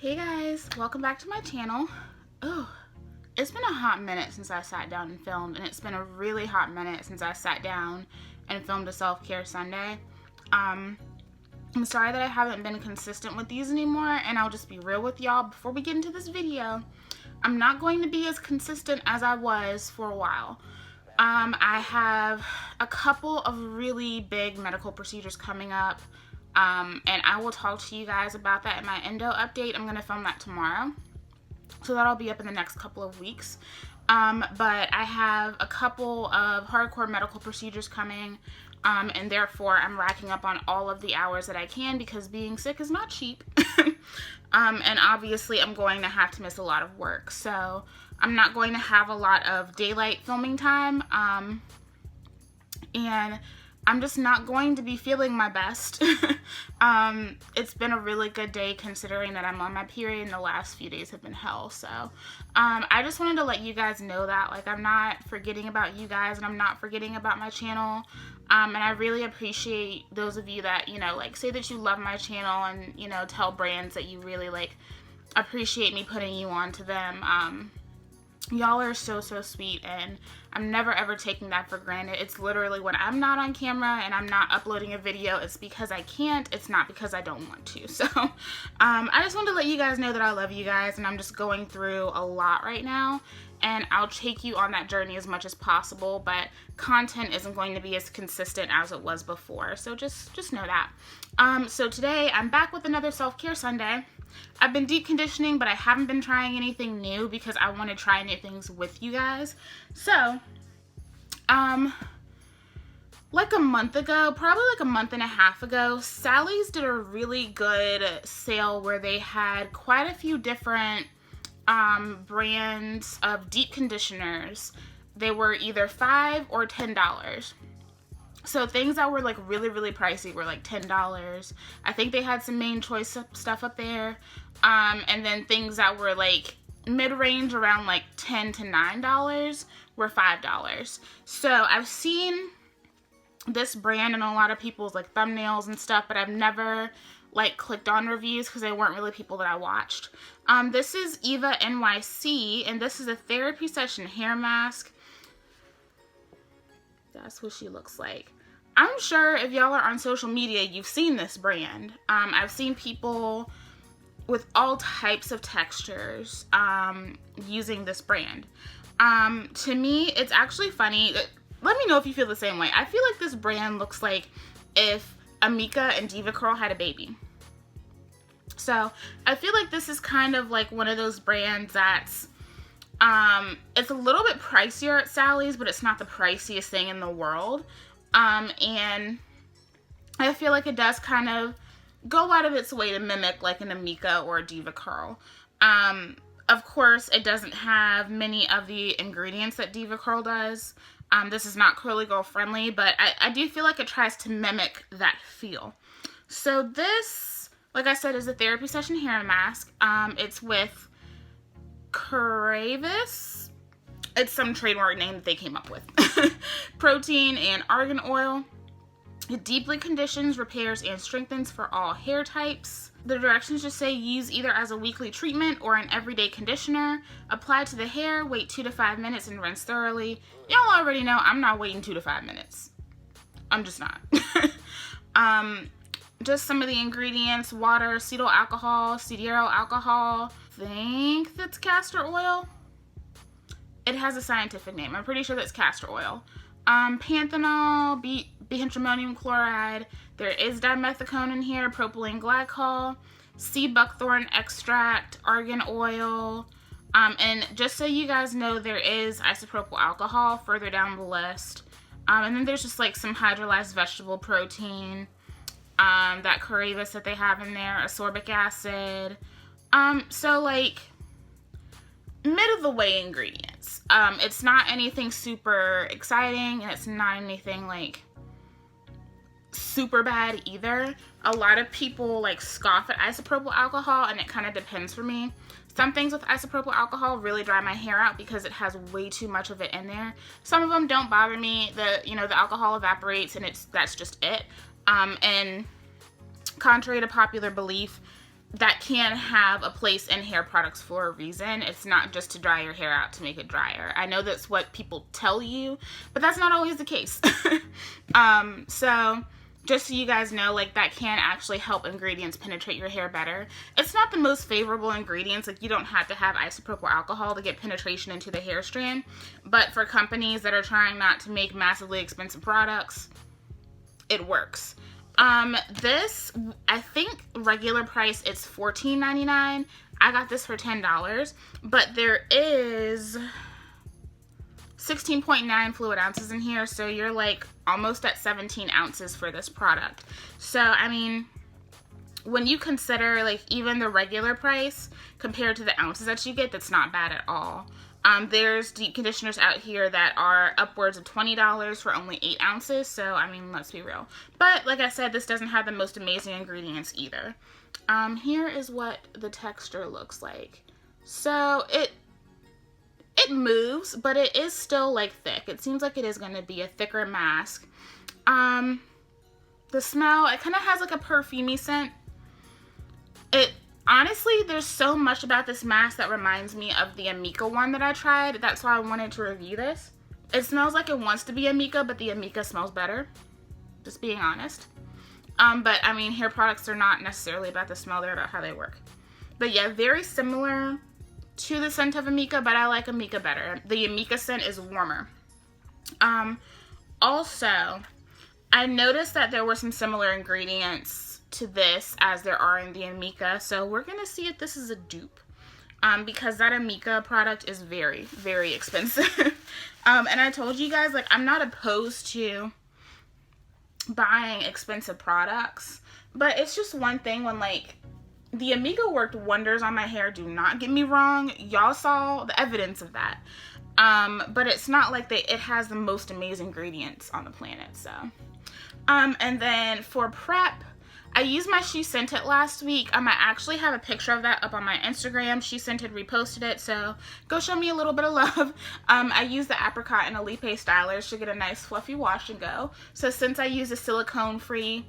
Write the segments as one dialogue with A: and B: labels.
A: Hey guys, welcome back to my channel. Oh, it's been a hot minute since I sat down and filmed, and it's been a really hot minute since I sat down and filmed a self-care Sunday. I'm sorry that I haven't been consistent with these anymore, and I'll just be real with y'all before we get into this video. I'm not going to be as consistent as I was for a while. I have a couple of really big medical procedures coming up. And I will talk to you guys about that in my endo update. I'm going to film that tomorrow. So that'll be up in the next couple of weeks. But I have a couple of hardcore medical procedures coming. And therefore I'm racking up on all of the hours that I can because being sick is not cheap. And obviously I'm going to have to miss a lot of work. So I'm not going to have a lot of daylight filming time. And I'm just not going to be feeling my best. It's been a really good day considering that I'm on my period and the last few days have been hell. So I just wanted to let you guys know that, like, I'm not forgetting about you guys and I'm not forgetting about my channel. And I really appreciate those of you that, you know, like, say that you love my channel and, you know, tell brands that you really, like, appreciate me putting you on to them. Y'all are so sweet, and I'm never ever taking that for granted. It's literally when I'm not on camera and I'm not uploading a video, it's because I can't. It's not because I don't want to. So I just wanted to let you guys know that I love you guys, and I'm just going through a lot right now, and I'll take you on that journey as much as possible, but content isn't going to be as consistent as it was before. So just know that. So today I'm back with another self-care Sunday. I've been deep conditioning, but I haven't been trying anything new because I want to try new things with you guys. So, like a month ago, probably like a month and a half ago, Sally's did a really good sale where they had quite a few different brands of deep conditioners. They were either $5 or $10. So things that were like really pricey were like $10. I think they had some main choice stuff up there. And then things that were like mid-range around like $10 to $9 were $5. So I've seen this brand in a lot of people's like thumbnails and stuff, but I've never like clicked on reviews because they weren't really people that I watched. This is Eva NYC, and this is a therapy session hair mask. That's what she looks like. I'm sure if y'all are on social media, you've seen this brand. I've seen people with all types of textures using this brand. To me, it's actually funny. Let me know if you feel the same way. I feel like this brand looks like if Amika and Diva Curl had a baby. So I feel like this is kind of like one of those brands that's it's a little bit pricier at Sally's, but it's not the priciest thing in the world. And I feel like it does kind of go out of its way to mimic like an Amika or a Diva Curl. Of course, it doesn't have many of the ingredients that Diva Curl does. This is not curly girl friendly, but I do feel like it tries to mimic that feel. So this, like I said, is a therapy session hair mask. It's with Caravis. It's some trademark name that they came up with. Protein and argan oil. It deeply conditions, repairs, and strengthens for all hair types. The directions just say use either as a weekly treatment or an everyday conditioner. Apply to the hair, wait 2 to 5 minutes, and rinse thoroughly. Y'all already know I'm not waiting 2 to 5 minutes. I'm just not. Just some of the ingredients: water, cetyl alcohol, cetyl alcohol. I think that's castor oil. It has a scientific name. I'm pretty sure that's castor oil. Panthenol, bihydramonium chloride. There is dimethicone in here, propylene glycol, sea buckthorn extract, argan oil. And just so you guys know, there is isopropyl alcohol further down the list. And then there's just like some hydrolyzed vegetable protein, that Caravis that they have in there, ascorbic acid. So like mid of the way ingredients. It's not anything super exciting, and it's not anything like super bad either. A lot of people like scoff at isopropyl alcohol, and it kind of depends for me. Some things with isopropyl alcohol really dry my hair out because it has way too much of it in there. Some of them don't bother me. The alcohol evaporates and that's just it. And contrary to popular belief, that can have a place in hair products for a reason. It's not just to dry your hair out to make it drier. I know that's what people tell you, but that's not always the case. So just so you guys know, like, that can actually help ingredients penetrate your hair better. It's not the most favorable ingredients. Like, you don't have to have isopropyl alcohol to get penetration into the hair strand. But for companies that are trying not to make massively expensive products, it works. This, I think regular price, it's $14.99. I got this for $10, but there is 16.9 fluid ounces in here, so you're like almost at 17 ounces for this product. So, I mean, when you consider like even the regular price compared to the ounces that you get, that's not bad at all. There's deep conditioners out here that are upwards of $20 for only 8 ounces. So, I mean, let's be real. But like I said, this doesn't have the most amazing ingredients either. Here is what the texture looks like. So it moves, but it is still like thick. It seems like it is going to be a thicker mask. The smell, it kind of has like a perfumey scent. Honestly, there's so much about this mask that reminds me of the Amika one that I tried. That's why I wanted to review this. It smells like it wants to be Amika, but the Amika smells better. Just being honest. But I mean, hair products are not necessarily about the smell, they're about how they work. But yeah, very similar to the scent of Amika, but I like Amika better. The Amika scent is warmer. Also, I noticed that there were some similar ingredients to this as there are in the Amika, so we're gonna see if this is a dupe, because that Amika product is very, very expensive. And I told you guys, like, I'm not opposed to buying expensive products, but it's just one thing when, like, the Amika worked wonders on my hair, do not get me wrong, y'all saw the evidence of that. But it's not like it has the most amazing ingredients on the planet, so. And then for prep, I used my She Scented last week. I actually have a picture of that up on my Instagram. She Scented reposted it, so go show me a little bit of love. I used the apricot and a Lipe stylers to get a nice fluffy wash and go. So since I used a silicone-free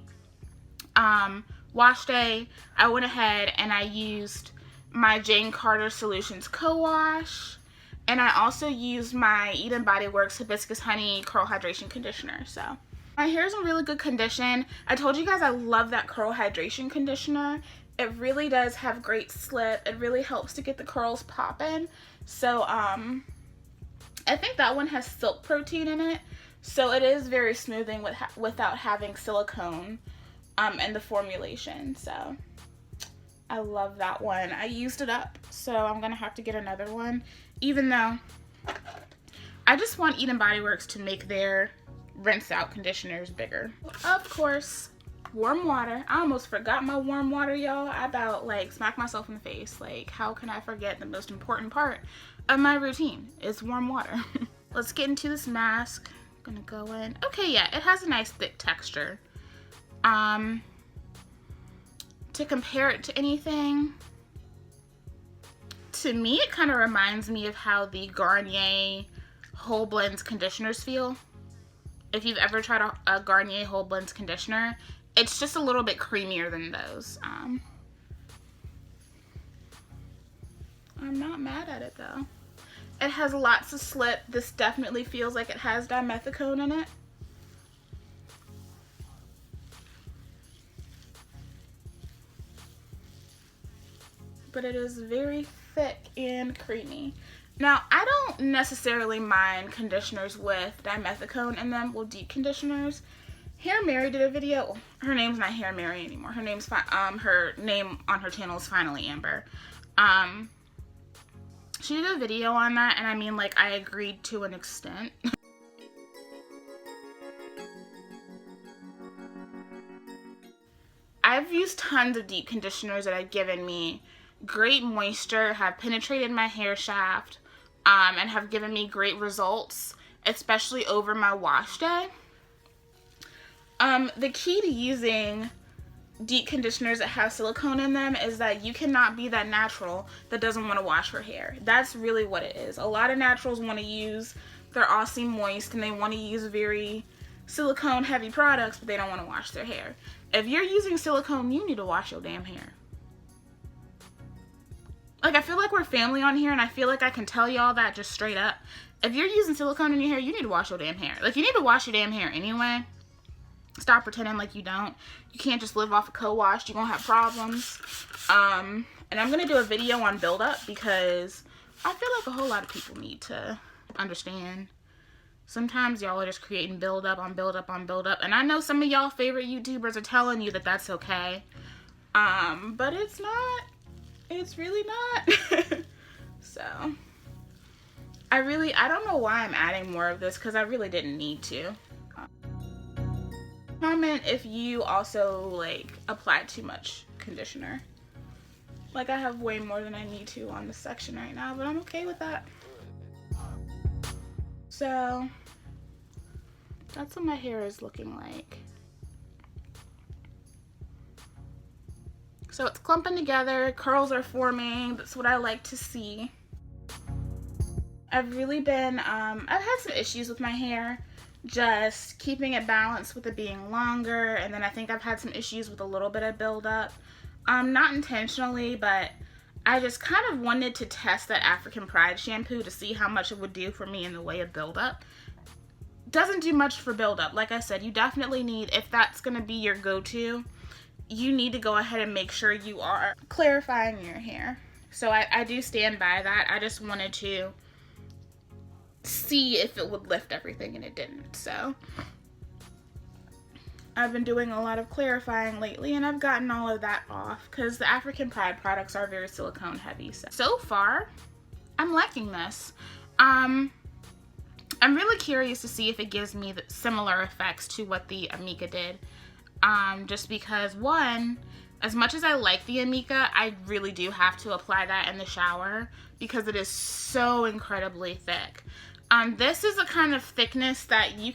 A: wash day, I went ahead and I used my Jane Carter Solutions co-wash, and I also used my Eden Body Works Hibiscus Honey Curl Hydration Conditioner. So my hair is in really good condition. I told you guys I love that curl hydration conditioner. It really does have great slip. It really helps to get the curls popping. So I think that one has silk protein in it, so it is very smoothing without having silicone in the formulation. So I love that one. I used it up, so I'm gonna have to get another one, even though I just want Eden Body Works to make their rinse out conditioners bigger. Of course, warm water. I almost forgot my warm water, y'all. I about like smacked myself in the face. Like, how can I forget the most important part of my routine is warm water. Let's get into this mask. I'm gonna go in. Okay, yeah, it has a nice thick texture. To compare it to anything, to me it kind of reminds me of how the Garnier Whole Blends conditioners feel. If you've ever tried a Garnier Whole Blends conditioner, it's just a little bit creamier than those. I'm not mad at it though. It has lots of slip. This definitely feels like it has dimethicone in it. But it is very thick and creamy. Now, I don't necessarily mind conditioners with dimethicone in them, well, deep conditioners. Hair Mary did a video. Her name's not Hair Mary anymore. Her name's her name on her channel is Finally Amber. She did a video on that, and I mean, like, I agreed to an extent. I've used tons of deep conditioners that have given me great moisture, have penetrated my hair shaft, and have given me great results, especially over my wash day. The key to using deep conditioners that have silicone in them is that you cannot be that natural that doesn't want to wash her hair. That's really what it is. A lot of naturals want to use their Aussie Moist and they want to use very silicone heavy products, but they don't want to wash their hair. If you're using silicone, you need to wash your damn hair. Like, I feel like we're family on here, and I feel like I can tell y'all that just straight up. If you're using silicone in your hair, you need to wash your damn hair. Like, you need to wash your damn hair anyway. Stop pretending like you don't. You can't just live off of co-wash. You're gonna have problems. And I'm gonna do a video on buildup because I feel like a whole lot of people need to understand. Sometimes y'all are just creating buildup on buildup on buildup. And I know some of y'all favorite YouTubers are telling you that that's okay. But it's not. It's really not. So, I don't know why I'm adding more of this because I really didn't need to. Comment if you also, like, apply too much conditioner. Like, I have way more than I need to on this section right now, but I'm okay with that. So, that's what my hair is looking like. So it's clumping together, curls are forming, that's what I like to see. I've really been, I've had some issues with my hair, just keeping it balanced with it being longer, and then I think I've had some issues with a little bit of buildup. Not intentionally, but I just kind of wanted to test that African Pride shampoo to see how much it would do for me in the way of buildup. Doesn't do much for buildup. Like I said, you definitely need, if that's going to be your go-to, you need to go ahead and make sure you are clarifying your hair. So I do stand by that. I just wanted to see if it would lift everything, and it didn't. So I've been doing a lot of clarifying lately, and I've gotten all of that off because the African Pride products are very silicone heavy. So far, I'm liking this. I'm really curious to see if it gives me the similar effects to what the Amika did. Just because, one, as much as I like the Amika, I really do have to apply that in the shower because it is so incredibly thick. This is a kind of thickness that you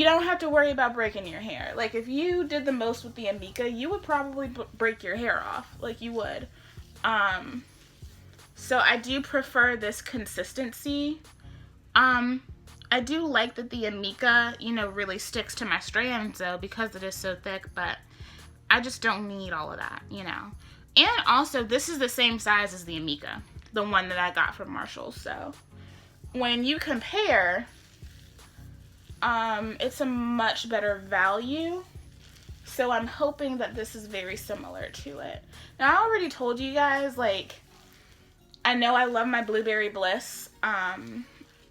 A: don't have to worry about breaking your hair. Like, if you did the most with the Amika, you would probably break your hair off, like you would. So I do prefer this consistency. I do like that the Amika, really sticks to my strands, though, because it is so thick, but I just don't need all of that, And also, this is the same size as the Amika, the one that I got from Marshall, so when you compare, it's a much better value, so I'm hoping that this is very similar to it. Now, I already told you guys, like, I know I love my Blueberry Bliss,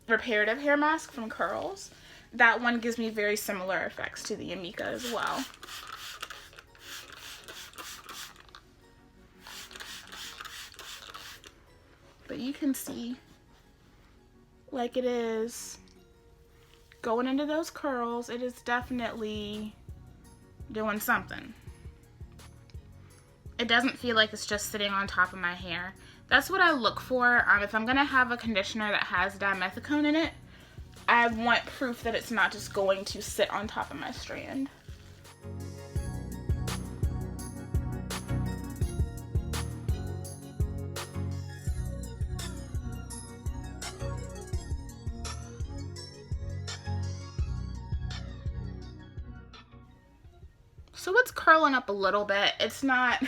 A: reparative hair mask from Curls. That one gives me very similar effects to the Amika as well. But you can see, like, it is going into those curls. It is definitely doing something. It doesn't feel like it's just sitting on top of my hair. That's what I look for. If I'm gonna have a conditioner that has dimethicone in it, I want proof that it's not just going to sit on top of my strand. So it's curling up a little bit. It's not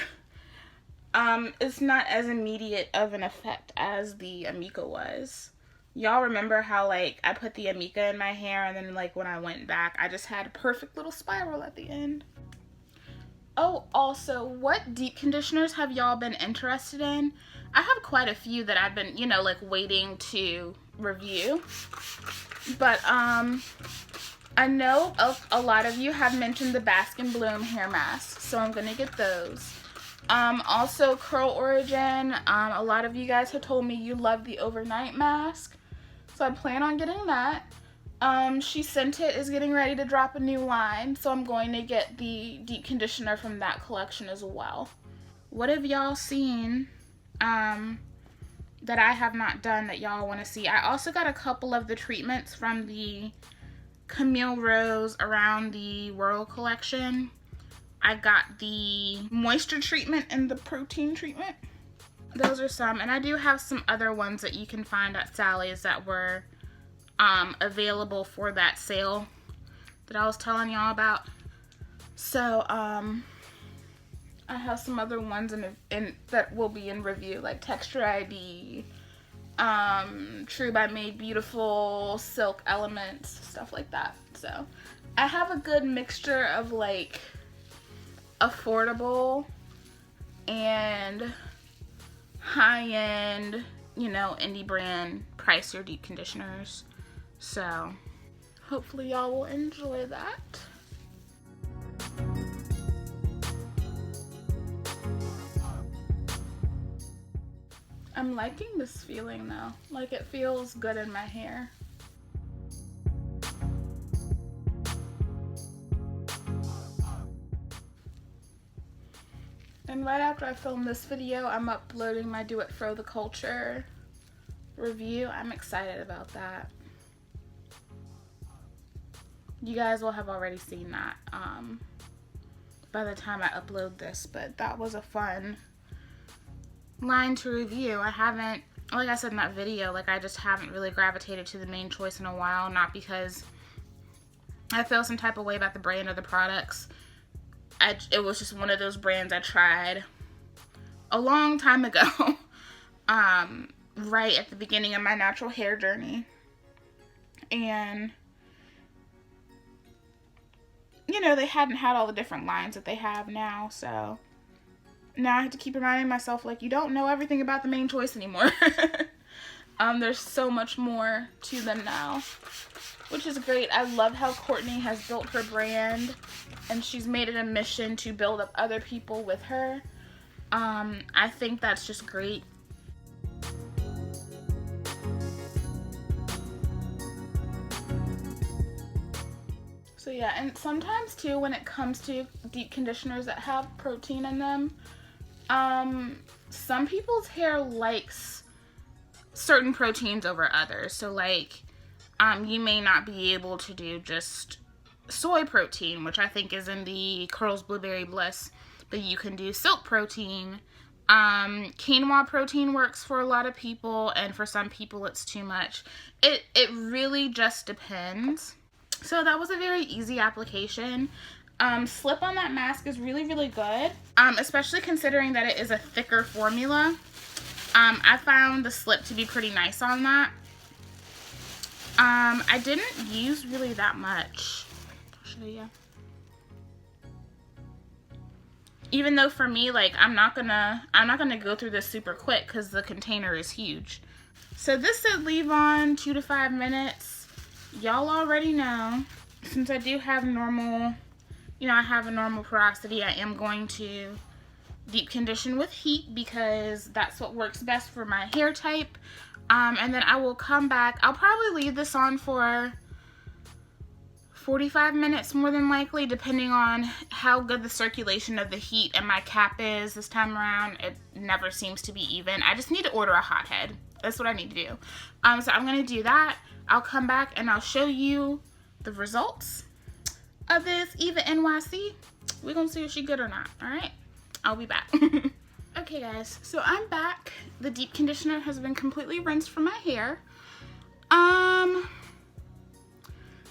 A: as immediate of an effect as the Amika was. Y'all remember how, like, I put the Amika in my hair, and then, like, when I went back, I just had a perfect little spiral at the end. Oh, also, what deep conditioners have y'all been interested in? I have quite a few that I've been, like, waiting to review. But, I know a lot of you have mentioned the Bask and Bloom hair masks, so I'm gonna get those. Also Curl Origin, a lot of you guys have told me you love the overnight mask, so I plan on getting that. She Sent It is getting ready to drop a new line, so I'm going to get the deep conditioner from that collection as well. What have y'all seen that I have not done that y'all want to see? I also got a couple of the treatments from the Camille Rose Around the World collection. I got the moisture treatment and the protein treatment. Those are some, and I do have some other ones that you can find at Sally's that were available for that sale that I was telling y'all about. So I'm I have some other ones in that will be in review, like Texture ID, True by Made Beautiful, Silk Elements, stuff like that. So I have a good mixture of like affordable and high-end, you know, indie brand pricier deep conditioners. So hopefully y'all will enjoy that. I'm liking this feeling though. Like, it feels good in my hair. And right after I film this video, I'm uploading my Do It For The Culture review. I'm excited about that. You guys will have already seen that by the time I upload this, but that was a fun line to review. I haven't, like I said in that video, like I just haven't really gravitated to the Mane Choice in a while, not because I feel some type of way about the brand or the products. It was just one of those brands I tried a long time ago, right at the beginning of my natural hair journey. And, you know, they hadn't had all the different lines that they have now, so now I have to keep reminding myself, like, you don't know everything about the Mane Choice anymore. There's so much more to them now, which is great. I love how Courtney has built her brand, and she's made it a mission to build up other people with her. I think that's just great. So yeah, and sometimes too, when it comes to deep conditioners that have protein in them, some people's hair likes certain proteins over others. So like, you may not be able to do just soy protein, which I think is in the Curls Blueberry Bliss, but you can do silk protein. Quinoa protein works for a lot of people, and for some people it's too much. It really just depends. So that was a very easy application. Slip on that mask is really, really good, especially considering that it is a thicker formula. I found the slip to be pretty nice on that. I didn't use really that much. I'll show you. Even though for me, like, I'm not gonna go through this super quick because the container is huge. So this said leave on 2 to 5 minutes. Y'all already know, since I do have normal, you know, I have a normal porosity, I am going to deep condition with heat because that's what works best for my hair type. And then I will come back. I'll probably leave this on for 45 minutes more than likely, depending on how good the circulation of the heat and my cap is this time around. It never seems to be even. I just need to order a hothead. That's what I need to do. So I'm going to do that. I'll come back and I'll show you the results of this Eva NYC. We're going to see if she's good or not. All right. I'll be back. Okay, guys. So I'm back. The deep conditioner has been completely rinsed from my hair.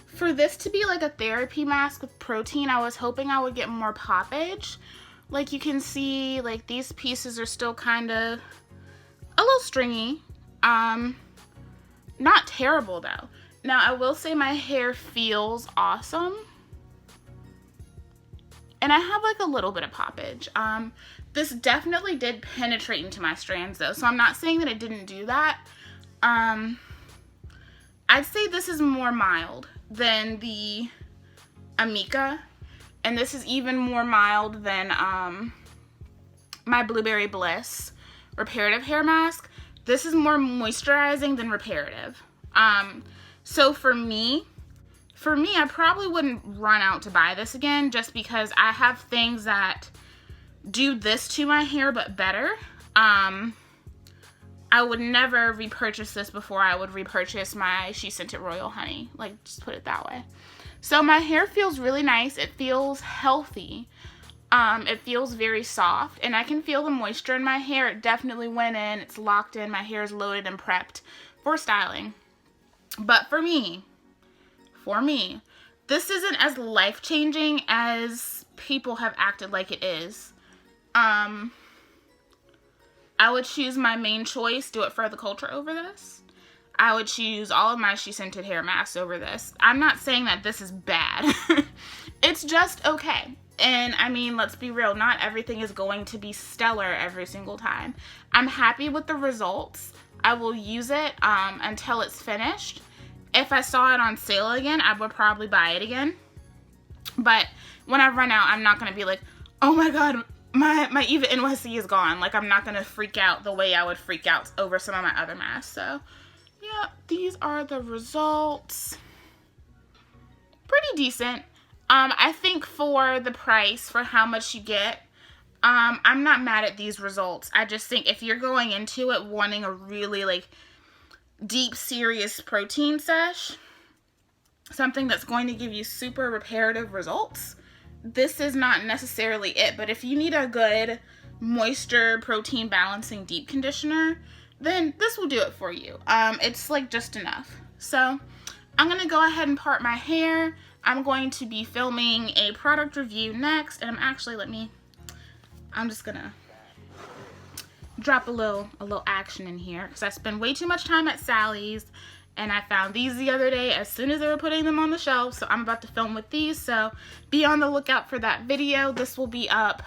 A: For this to be like a therapy mask with protein, I was hoping I would get more poppage. Like you can see, like these pieces are still kind of a little stringy. Not terrible though. Now I will say my hair feels awesome. And I have like a little bit of poppage. This definitely did penetrate into my strands though, so I'm not saying that it didn't do that. I'd say this is more mild than the Amika, and this is even more mild than my Blueberry Bliss reparative hair mask. This is more moisturizing than reparative. So for me, I probably wouldn't run out to buy this again just because I have things that do this to my hair but better. I would never repurchase this before I would repurchase my She Scented Royal Honey. Like, just put it that way. So my hair feels really nice. It feels healthy. It feels very soft, and I can feel the moisture in my hair. It definitely went in. It's locked in. My hair is loaded and prepped for styling. But for me, this isn't as life-changing as people have acted like it is. I would choose my main choice, Do It For The Culture, over this. I would choose all of my She Scented hair masks over this. I'm not saying that this is bad. It's just okay. And I mean, let's be real, not everything is going to be stellar every single time. I'm happy with the results. I will use it until it's finished. If I saw it on sale again, I would probably buy it again. But when I run out, I'm not going to be like, oh my god, my Eva NYC is gone. Like, I'm not going to freak out the way I would freak out over some of my other masks. So, yeah, these are the results. Pretty decent. I think for the price, for how much you get, I'm not mad at these results. I just think if you're going into it wanting a really, like, deep, serious protein sesh, something that's going to give you super reparative results, this is not necessarily it. But if you need a good moisture protein balancing deep conditioner, then this will do it for you. It's like just enough. So I'm gonna go ahead and part my hair. I'm going to be filming a product review next, and I'm just gonna drop a little action in here because I spend way too much time at Sally's, and I found these the other day as soon as they were putting them on the shelf. So I'm about to film with these, so be on the lookout for that video. This will be up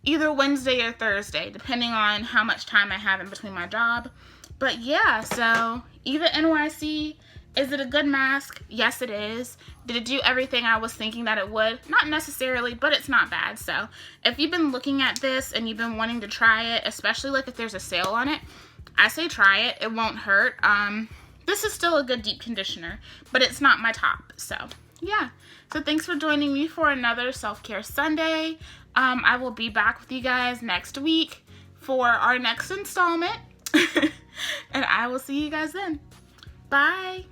A: either Wednesday or Thursday, depending on how much time I have in between my job. But yeah, so Eva NYC, is it a good mask? Yes, it is. Did it do everything I was thinking that it would? Not necessarily, but it's not bad. So if you've been looking at this and you've been wanting to try it, especially like if there's a sale on it, I say try it. It won't hurt. This is still a good deep conditioner, but it's not my top. So yeah. So thanks for joining me for another Self-Care Sunday. I will be back with you guys next week for our next installment. And I will see you guys then. Bye.